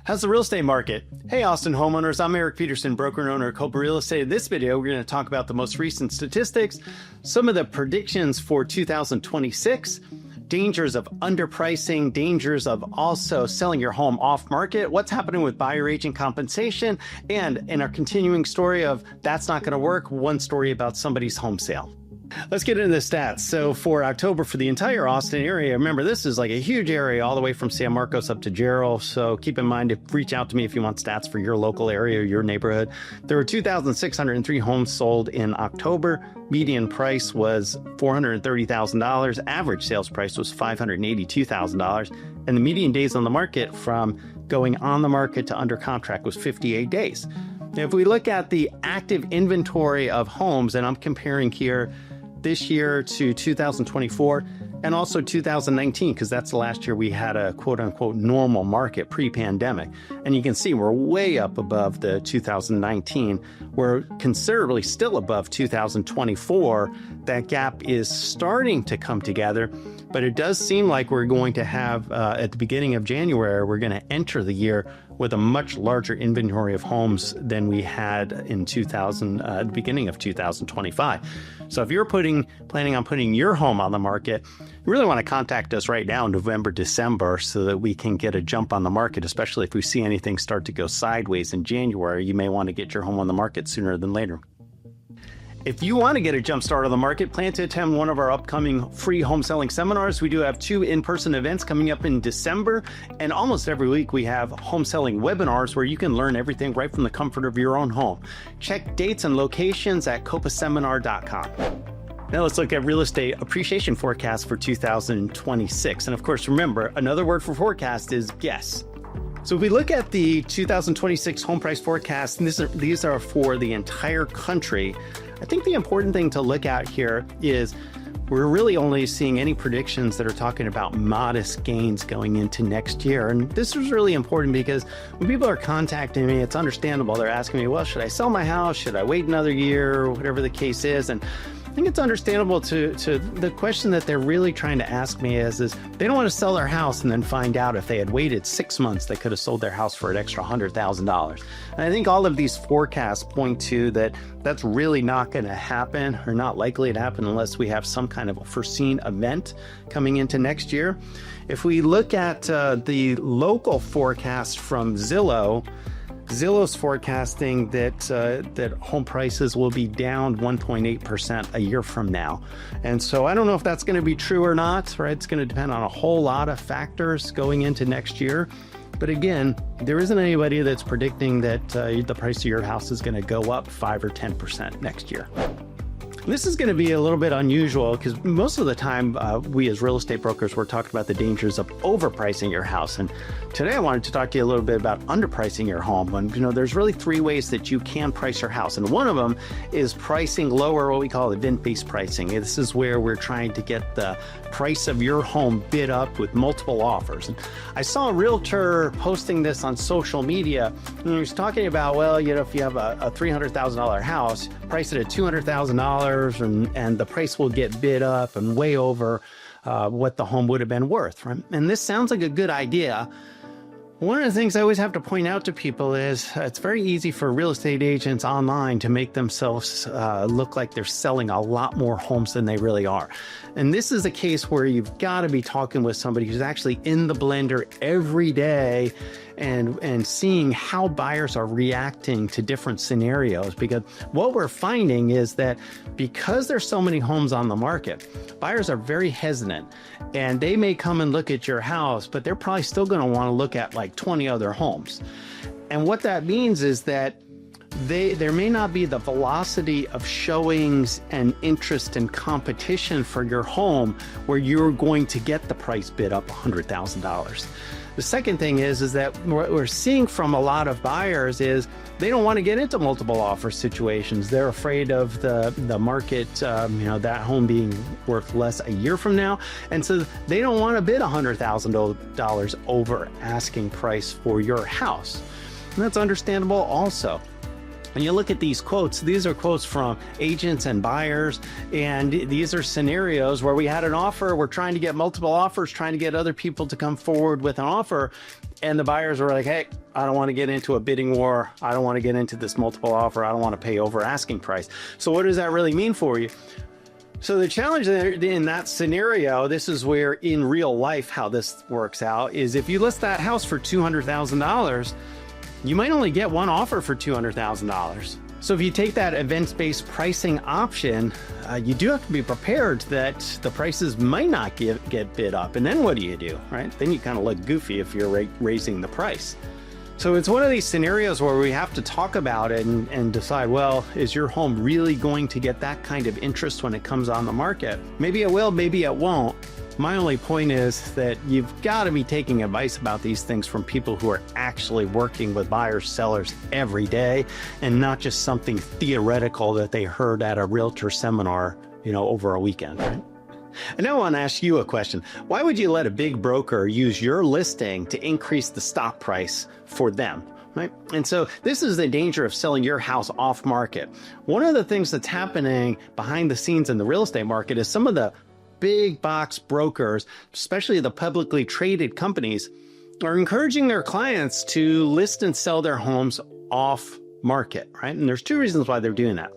How's the real estate market? Hey, Austin Homeowners, I'm Eric Peterson, broker and owner of Kopa Real Estate. In this video, we're going to talk about the most recent statistics, some of the predictions for 2026, dangers of underpricing, dangers of also selling your home off market, what's happening with buyer agent compensation, and in our continuing story of that's not going to work, one story about somebody's home sale. Let's get into the stats. So for October, for the entire Austin area, remember this is like a huge area all the way from San Marcos up to Jarrell. So keep in mind to reach out to me if you want stats for your local area or your neighborhood. There were 2,603 homes sold in October. Median price was $430,000. Average sales price was $582,000. And the median days on the market from going on the market to under contract was 58 days. Now, if we look at the active inventory of homes, and I'm comparing here this year to 2024 and also 2019, because that's the last year we had a quote unquote normal market pre-pandemic. And you can see we're way up above the 2019. We're considerably still above 2024. That gap is starting to come together, but it does seem like we're going to have, at the beginning of January, we're going to enter the year with a much larger inventory of homes than we had in the beginning of 2025. So if you're planning on putting your home on the market, you really want to contact us right now in November, December, so that we can get a jump on the market, especially if we see anything start to go sideways in January. You may want to get your home on the market sooner than later. If you want to get a jump start on the market, plan to attend one of our upcoming free home selling seminars. We do have 2 in-person events coming up in December, and almost every week we have home selling webinars where you can learn everything right from the comfort of your own home. Check dates and locations at kopaseminar.com. Now let's look at real estate appreciation forecast for 2026. And of course, remember, another word for forecast is guess. So if we look at the 2026 home price forecast, and these are for the entire country, I think the important thing to look at here is we're really only seeing any predictions that are talking about modest gains going into next year. And this is really important because when people are contacting me, it's understandable. They're asking me, well, should I sell my house? Should I wait another year? Whatever the case is. And I think it's understandable to the question that they're really trying to ask me is they don't want to sell their house and then find out if they had waited 6 months, they could have sold their house for an extra $100,000. And I think all of these forecasts point to that's really not going to happen or not likely to happen unless we have some kind of a foreseen event coming into next year. If we look at the local forecast from Zillow's forecasting that home prices will be down 1.8% a year from now. And so I don't know if that's going to be true or not, right? It's going to depend on a whole lot of factors going into next year. But again, there isn't anybody that's predicting that the price of your house is going to go up 5 or 10% next year. This is going to be a little bit unusual because most of the time we as real estate brokers, we're talking about the dangers of overpricing your house. And today I wanted to talk to you a little bit about underpricing your home. And there's really 3 ways that you can price your house. And one of them is pricing lower, what we call event-based pricing. This is where we're trying to get the price of your home bid up with multiple offers. And I saw a realtor posting this on social media, and he was talking about, well, if you have a $300,000 house, price it at $200,000, and the price will get bid up and way over what the home would have been worth. Right? And this sounds like a good idea. One of the things I always have to point out to people is it's very easy for real estate agents online to make themselves look like they're selling a lot more homes than they really are. And this is a case where you've got to be talking with somebody who's actually in the blender every day and seeing how buyers are reacting to different scenarios. Because what we're finding is that because there's so many homes on the market, buyers are very hesitant, and they may come and look at your house, but they're probably still going to want to look at like 20 other homes. And what that means is that there may not be the velocity of showings and interest and competition for your home where you're going to get the price bid up $100,000. The second thing is that what we're seeing from a lot of buyers is they don't want to get into multiple offer situations. They're afraid of the market, that home being worth less a year from now. And so they don't want to bid $100,000 over asking price for your house. And that's understandable also. When you look at these quotes, these are quotes from agents and buyers, and these are scenarios where we had an offer, we're trying to get multiple offers, trying to get other people to come forward with an offer, And the buyers are like, hey, I don't want to get into a bidding war. I don't want to get into this multiple offer. I don't want to pay over asking price. So what does that really mean for you? So the challenge in that scenario, this is where in real life how this works out, is if you list that house for $200,000, you might only get one offer for $200,000. So if you take that events-based pricing option, you do have to be prepared that the prices might not get bid up. And then what do you do, right? Then you kind of look goofy if you're raising the price. So it's one of these scenarios where we have to talk about it and decide, well, is your home really going to get that kind of interest when it comes on the market? Maybe it will, maybe it won't. My only point is that you've got to be taking advice about these things from people who are actually working with buyers, sellers every day, and not just something theoretical that they heard at a realtor seminar, over a weekend, right? And now I want to ask you a question. Why would you let a big broker use your listing to increase the stock price for them? Right? And so this is the danger of selling your house off market. One of the things that's happening behind the scenes in the real estate market is some of the big box brokers, especially the publicly traded companies, are encouraging their clients to list and sell their homes off market, right? And there's two reasons why they're doing that.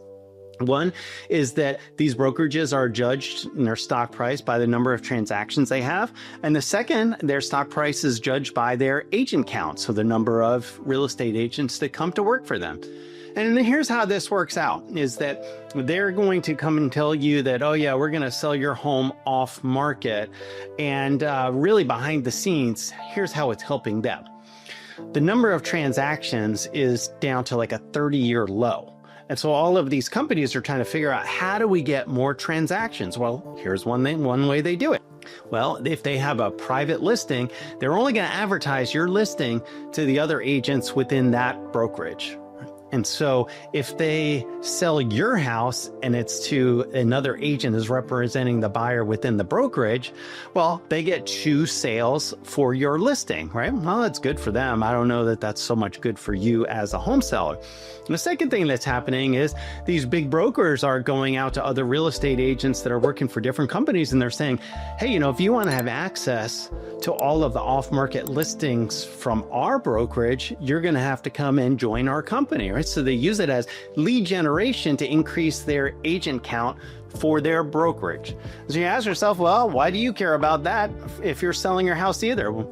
One is that these brokerages are judged in their stock price by the number of transactions they have. And the second, their stock price is judged by their agent count, so the number of real estate agents that come to work for them. And then here's how this works out, is that they're going to come and tell you that, oh yeah, we're going to sell your home off market. And really behind the scenes, here's how it's helping them. The number of transactions is down to like a 30-year low. And so all of these companies are trying to figure out, how do we get more transactions? Well, here's one way they do it. Well, if they have a private listing, they're only going to advertise your listing to the other agents within that brokerage. And so if they sell your house and it's to another agent who's representing the buyer within the brokerage, well, they get 2 sales for your listing, right? Well, that's good for them. I don't know that that's so much good for you as a home seller. And the second thing that's happening is these big brokers are going out to other real estate agents that are working for different companies, and they're saying, hey, if you want to have access to all of the off-market listings from our brokerage, you're going to have to come and join our company, right? So they use it as lead generation to increase their agent count for their brokerage. So you ask yourself, well, why do you care about that if you're selling your house either? Well,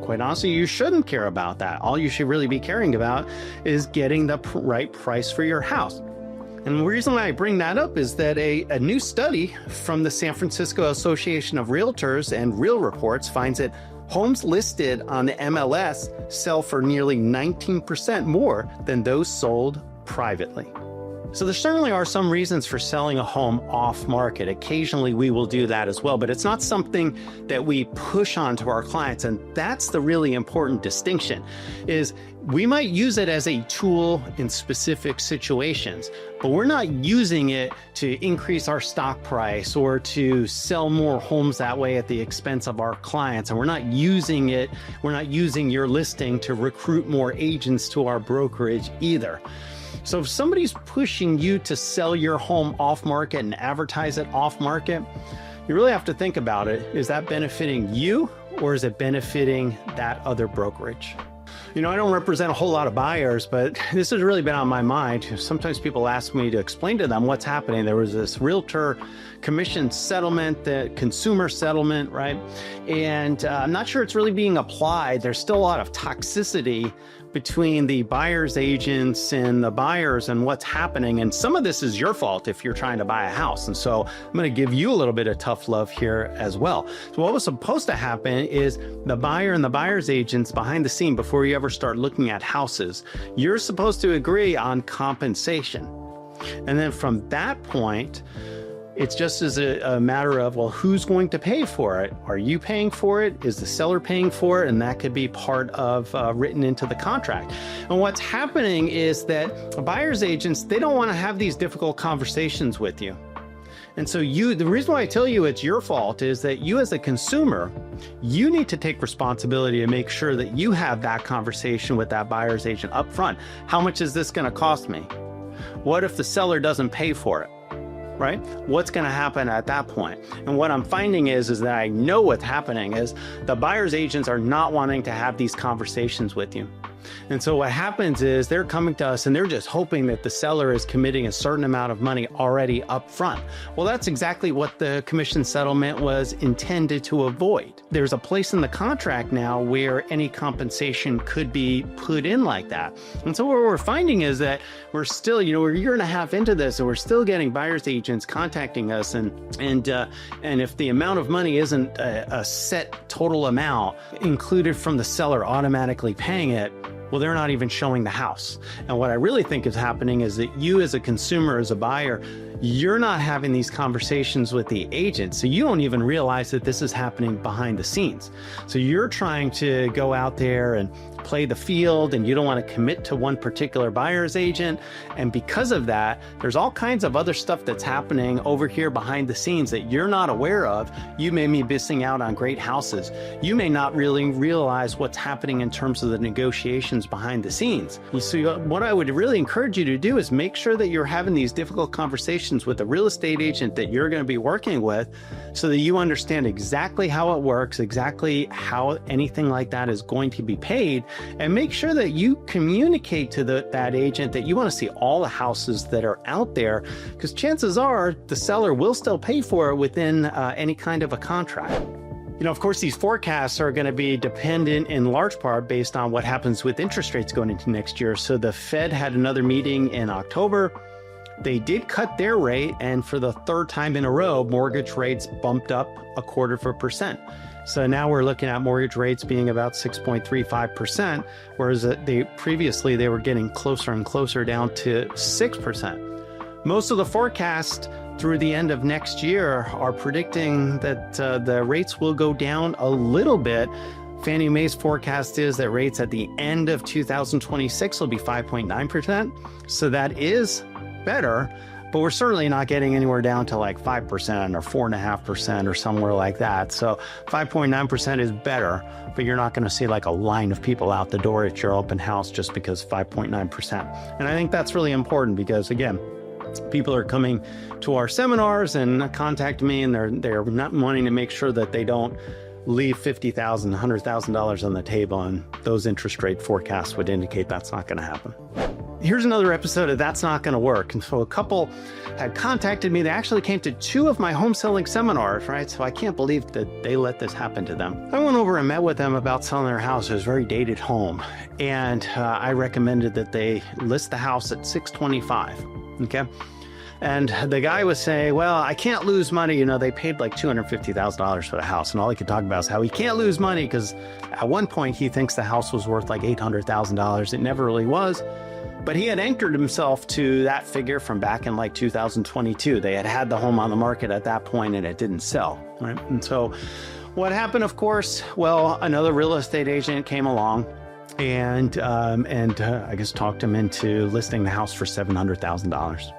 quite honestly, you shouldn't care about that. All you should really be caring about is getting the right price for your house. And the reason why I bring that up is that a new study from the San Francisco Association of Realtors and Real Reports finds that homes listed on the MLS sell for nearly 19% more than those sold privately. So there certainly are some reasons for selling a home off market. Occasionally we will do that as well, but it's not something that we push on to our clients. And that's the really important distinction, is we might use it as a tool in specific situations, but we're not using it to increase our stock price or to sell more homes that way at the expense of our clients. And we're not using your listing to recruit more agents to our brokerage either. So if somebody's pushing you to sell your home off market and advertise it off market, you really have to think about it. Is that benefiting you, or is it benefiting that other brokerage? I don't represent a whole lot of buyers, but this has really been on my mind. Sometimes people ask me to explain to them what's happening. There was this realtor commission settlement, the consumer settlement, right? And I'm not sure it's really being applied. There's still a lot of toxicity between the buyer's agents and the buyers and what's happening. And some of this is your fault if you're trying to buy a house. And so I'm going to give you a little bit of tough love here as well. So what was supposed to happen is the buyer and the buyer's agents behind the scene, before you ever start looking at houses, you're supposed to agree on compensation. And then from that point, it's just as a matter of, well, who's going to pay for it? Are you paying for it? Is the seller paying for it? And that could be part of written into the contract. And what's happening is that buyer's agents, they don't want to have these difficult conversations with you. And so the reason why I tell you it's your fault is that you as a consumer, you need to take responsibility and make sure that you have that conversation with that buyer's agent up front. How much is this going to cost me? What if the seller doesn't pay for it? right? What's going to happen at that point? And what I'm finding is that I know what's happening is the buyer's agents are not wanting to have these conversations with you. And so what happens is they're coming to us and they're just hoping that the seller is committing a certain amount of money already up front. Well, that's exactly what the commission settlement was intended to avoid. There's a place in the contract now where any compensation could be put in like that. And so what we're finding is that we're still, we're a year and a half into this and we're still getting buyer's agents contacting us. And if the amount of money isn't a set total amount included from the seller automatically paying it, well, they're not even showing the house. And what I really think is happening is that you as a consumer, as a buyer, you're not having these conversations with the agent. So you don't even realize that this is happening behind the scenes. So you're trying to go out there and play the field and you don't want to commit to one particular buyer's agent. And because of that, there's all kinds of other stuff that's happening over here behind the scenes that you're not aware of. You may be missing out on great houses. You may not really realize what's happening in terms of the negotiations behind the scenes. So what I would really encourage you to do is make sure that you're having these difficult conversations with the real estate agent that you're going to be working with so that you understand exactly how it works, exactly how anything like that is going to be paid, and make sure that you communicate to that agent that you want to see all the houses that are out there, because chances are the seller will still pay for it within any kind of a contract. Of course, these forecasts are going to be dependent in large part based on what happens with interest rates going into next year. So the Fed had another meeting in October. They did cut their rate, and for the third time in a row, mortgage rates bumped up 0.25%. So now we're looking at mortgage rates being about 6.35%, whereas previously they were getting closer and closer down to 6%. Most of the forecasts through the end of next year are predicting that the rates will go down a little bit. Fannie Mae's forecast is that rates at the end of 2026 will be 5.9%. So that is better, but we're certainly not getting anywhere down to like 5% or 4.5% or somewhere like that. So 5.9% is better, but you're not going to see like a line of people out the door at your open house just because 5.9%. And I think that's really important because, again, people are coming to our seminars and contact me, and they're not wanting to make sure that they don't leave $50,000, $100,000 on the table, and those interest rate forecasts would indicate that's not going to happen. Here's another episode of That's Not Going to Work. And so a couple had contacted me. They actually came to 2 of my home selling seminars, right? So I can't believe that they let this happen to them. I went over and met with them about selling their house. It was a very dated home. And I recommended that they list the house at $625, okay? And the guy was saying, well, I can't lose money. They paid like $250,000 for the house. And all he could talk about is how he can't lose money because at one point he thinks the house was worth like $800,000. It never really was. But he had anchored himself to that figure from back in like 2022. They had the home on the market at that point and it didn't sell, right? And so what happened, of course, well, another real estate agent came along and I guess talked him into listing the house for $700,000.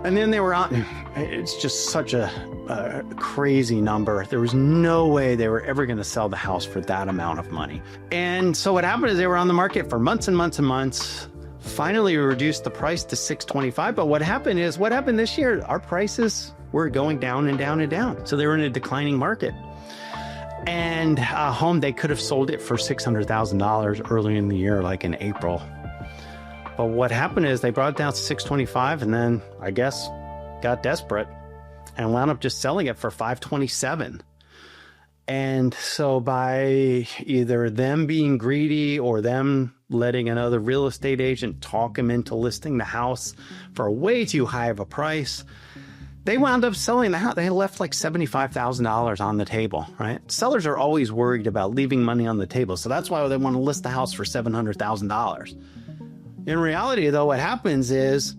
And then they were on, it's just such a crazy number. There was no way they were ever going to sell the house for that amount of money. And so what happened is they were on the market for months and months and months. Finally, we reduced the price to $625. But what happened this year, our prices were going down and down and down. So they were in a declining market. And a home, they could have sold it for $600,000 early in the year, like in April. But what happened is they brought it down to $625 and then I guess got desperate and wound up just selling it for $527. And so by either them being greedy or them letting another real estate agent talk them into listing the house for way too high of a price, they wound up selling the house. They left like $75,000 on the table, right? Sellers are always worried about leaving money on the table. So that's why they want to list the house for $700,000. In reality, though, what happens is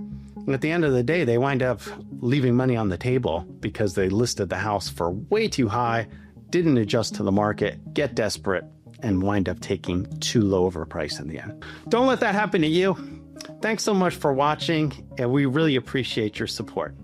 at the end of the day, they wind up leaving money on the table because they listed the house for way too high, didn't adjust to the market, get desperate, and wind up taking too low of a price in the end. Don't let that happen to you. Thanks so much for watching, and we really appreciate your support.